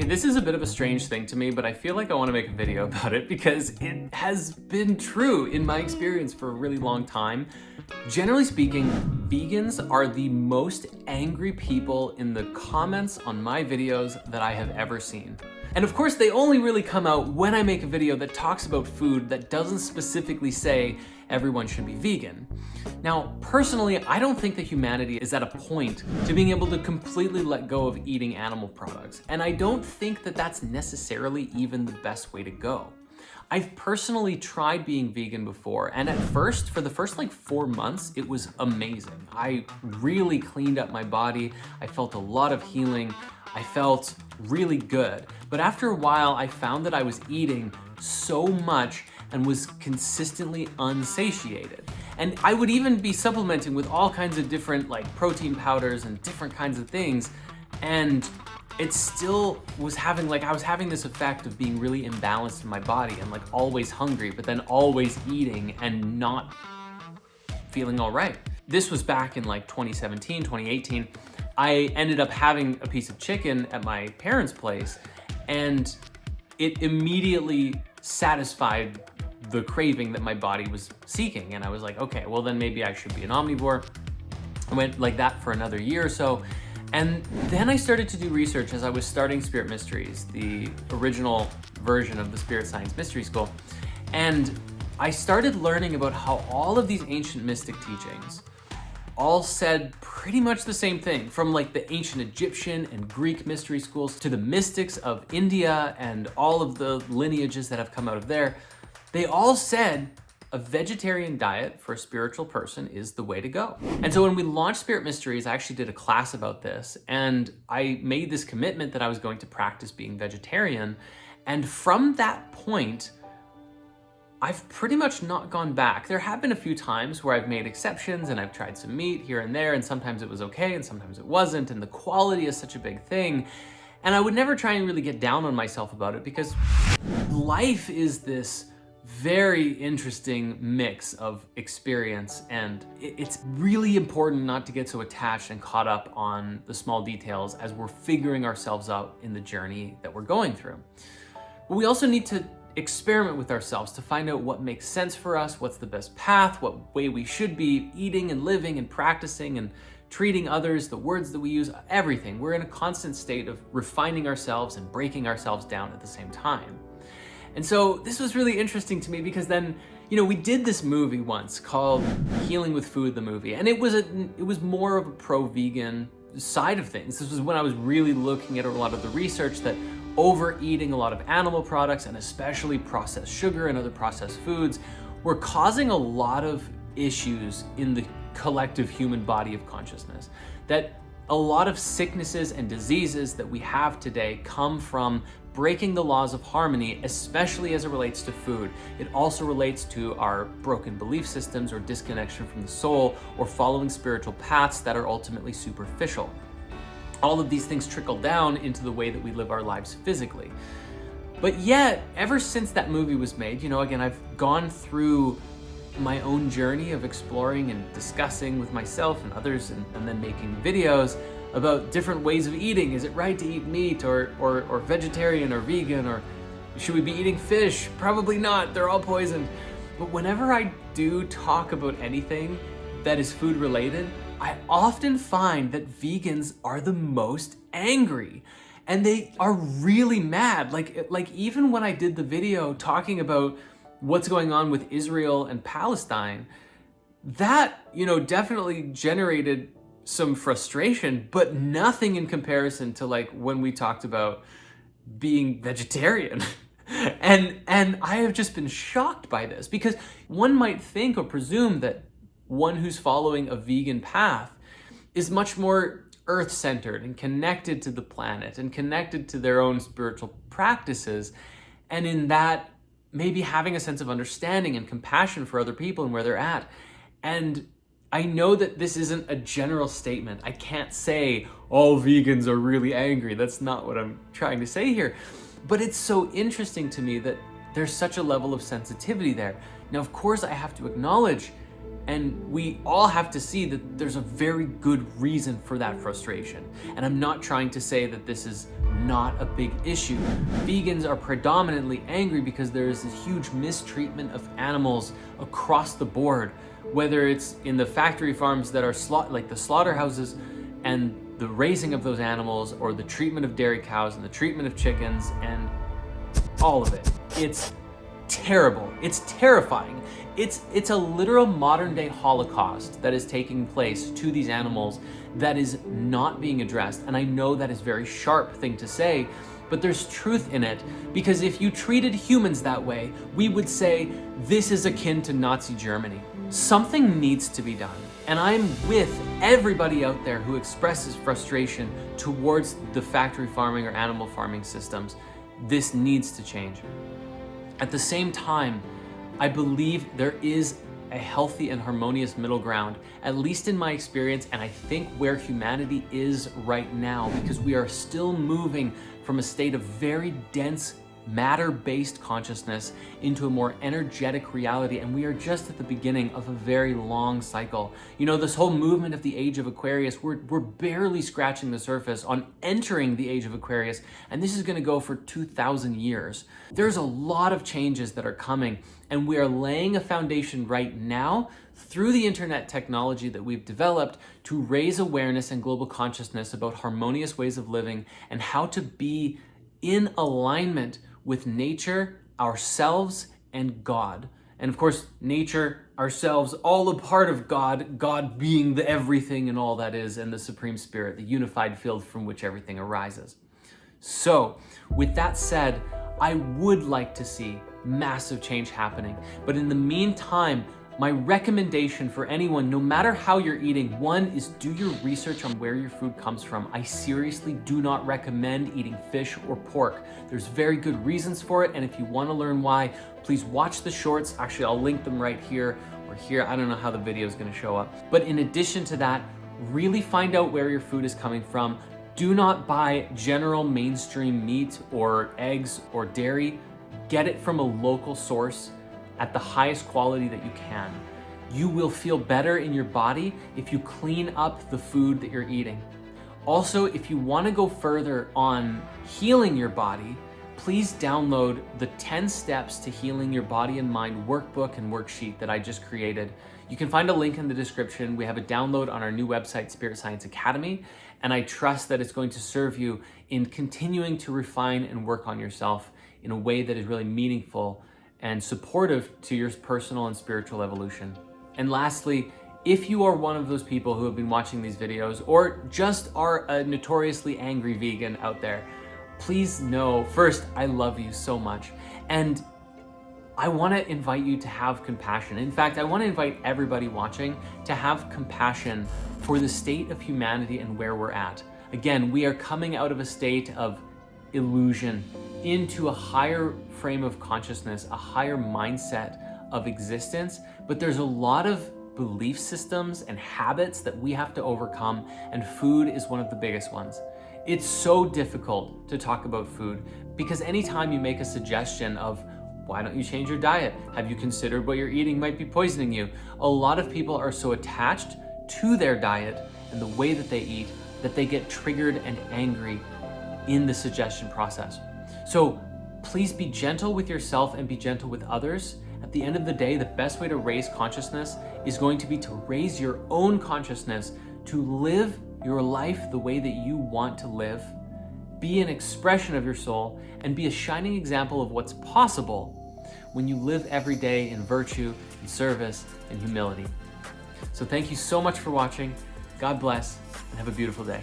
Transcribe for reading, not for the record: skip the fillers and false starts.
Okay, this is a bit of a strange thing to me, but I feel like I want to make a video about it because it has been true in my experience for a really long time. Generally speaking, vegans are the most angry people in the comments on my videos that I have ever seen. And of course, they only really come out when I make a video that talks about food that doesn't specifically say everyone should be vegan. Now, personally, I don't think that humanity is at a point to being able to completely let go of eating animal products. And I don't think that that's necessarily even the best way to go. I've personally tried being vegan before, and at first, for the first like 4 months, it was amazing. I really cleaned up my body. I felt a lot of healing. I felt really good. But after a while, I found that I was eating so much and was consistently unsatiated. And I would even be supplementing with all kinds of different like protein powders and different kinds of things. And it still was having I was having this effect of being really imbalanced in my body and like always hungry, but then always eating and not feeling all right. This was back in like 2017, 2018. I ended up having a piece of chicken at my parents' place, and it immediately satisfied the craving that my body was seeking. And I was like, okay, well then maybe I should be an omnivore. I went like that for another year or so. And then I started to do research as I was starting Spirit Mysteries, the original version of the Spirit Science Mystery School. And I started learning about how all of these ancient mystic teachings all said pretty much the same thing, from like the ancient Egyptian and Greek mystery schools to the mystics of India and all of the lineages that have come out of there. They all said a vegetarian diet for a spiritual person is the way to go. And so when we launched Spirit Mysteries, I actually did a class about this, and I made this commitment that I was going to practice being vegetarian. And from that point, I've pretty much not gone back. There have been a few times where I've made exceptions and I've tried some meat here and there, and sometimes it was okay and sometimes it wasn't, and the quality is such a big thing. And I would never try and really get down on myself about it, because life is this very interesting mix of experience, and it's really important not to get so attached and caught up on the small details as we're figuring ourselves out in the journey that we're going through. But we also need to experiment with ourselves to find out what makes sense for us, what's the best path, what way we should be eating and living and practicing and treating others, the words that we use, everything. We're in a constant state of refining ourselves and breaking ourselves down at the same time. And so this was really interesting to me, because then, you know, we did this movie once called Healing with Food, the movie, and it was more of a pro-vegan side of things. This was when I was really looking at a lot of the research that overeating a lot of animal products, and especially processed sugar and other processed foods, were causing a lot of issues in the collective human body of consciousness. That a lot of sicknesses and diseases that we have today come from breaking the laws of harmony, especially as it relates to food. It also relates to our broken belief systems or disconnection from the soul, or following spiritual paths that are ultimately superficial. All of these things trickle down into the way that we live our lives physically. But yet, ever since that movie was made, you know, again, I've gone through my own journey of exploring and discussing with myself and others, and then making videos about different ways of eating. Is it right to eat meat or vegetarian or vegan, or should we be eating fish? Probably not, they're all poisoned. But whenever I do talk about anything that is food related, I often find that vegans are the most angry, and they are really mad. Like even when I did the video talking about what's going on with Israel and Palestine, that, you know, definitely generated some frustration, but nothing in comparison to like when we talked about being vegetarian. And I have just been shocked by this, because one might think or presume that one who's following a vegan path is much more earth-centered and connected to the planet and connected to their own spiritual practices, and in that maybe having a sense of understanding and compassion for other people and where they're at. And I know that this isn't a general statement. I can't say all vegans are really angry. That's not what I'm trying to say here. But it's so interesting to me that there's such a level of sensitivity there. Now, of course, I have to acknowledge, and we all have to see, that there's a very good reason for that frustration. And I'm not trying to say that this is not a big issue. Vegans are predominantly angry because there is this huge mistreatment of animals across the board, whether it's in the factory farms that are like the slaughterhouses and the raising of those animals, or the treatment of dairy cows and the treatment of chickens and all of it. It's terrible. It's terrifying. It's a literal modern day Holocaust that is taking place to these animals that is not being addressed. And I know that is a very sharp thing to say, but there's truth in it, because if you treated humans that way, we would say this is akin to Nazi Germany. Something needs to be done. And I'm with everybody out there who expresses frustration towards the factory farming or animal farming systems. This needs to change. At the same time, I believe there is a healthy and harmonious middle ground, at least in my experience, and I think where humanity is right now, because we are still moving from a state of very dense matter-based consciousness into a more energetic reality, and we are just at the beginning of a very long cycle. You know, this whole movement of the age of Aquarius, we're barely scratching the surface on entering the age of Aquarius, and this is going to go for 2,000 years. There's a lot of changes that are coming, and we are laying a foundation right now through the internet technology that we've developed to raise awareness and global consciousness about harmonious ways of living and how to be in alignment with nature, ourselves, and God. And of course, nature, ourselves, all a part of God, God being the everything and all that is, and the Supreme Spirit, the unified field from which everything arises. So, with that said, I would like to see massive change happening. But in the meantime, my recommendation for anyone, no matter how you're eating, one is do your research on where your food comes from. I seriously do not recommend eating fish or pork. There's very good reasons for it, and if you want to learn why, please watch the shorts. Actually, I'll link them right here or here. I don't know how the video is going to show up. But in addition to that, really find out where your food is coming from. Do not buy general mainstream meat or eggs or dairy. Get it from a local source at the highest quality that you can. You will feel better in your body if you clean up the food that you're eating. Also, if you want to go further on healing your body, please download the 10 Steps to Healing Your Body and Mind workbook and worksheet that I just created. You can find a link in the description. We have a download on our new website, Spirit Science Academy, and I trust that it's going to serve you in continuing to refine and work on yourself in a way that is really meaningful and supportive to your personal and spiritual evolution. And lastly, if you are one of those people who have been watching these videos or just are a notoriously angry vegan out there, please know, first, I love you so much. And I want to invite you to have compassion. In fact, I want to invite everybody watching to have compassion for the state of humanity and where we're at. Again, we are coming out of a state of illusion into a higher frame of consciousness, a higher mindset of existence, but there's a lot of belief systems and habits that we have to overcome, and food is one of the biggest ones. It's so difficult to talk about food because anytime you make a suggestion of why don't you change your diet? Have you considered what you're eating might be poisoning you? A lot of people are so attached to their diet and the way that they eat that they get triggered and angry in the suggestion process. So please be gentle with yourself and be gentle with others. At the end of the day, the best way to raise consciousness is going to be to raise your own consciousness, to live your life the way that you want to live, be an expression of your soul, and be a shining example of what's possible when you live every day in virtue, in service, and humility. So thank you so much for watching. God bless, and have a beautiful day.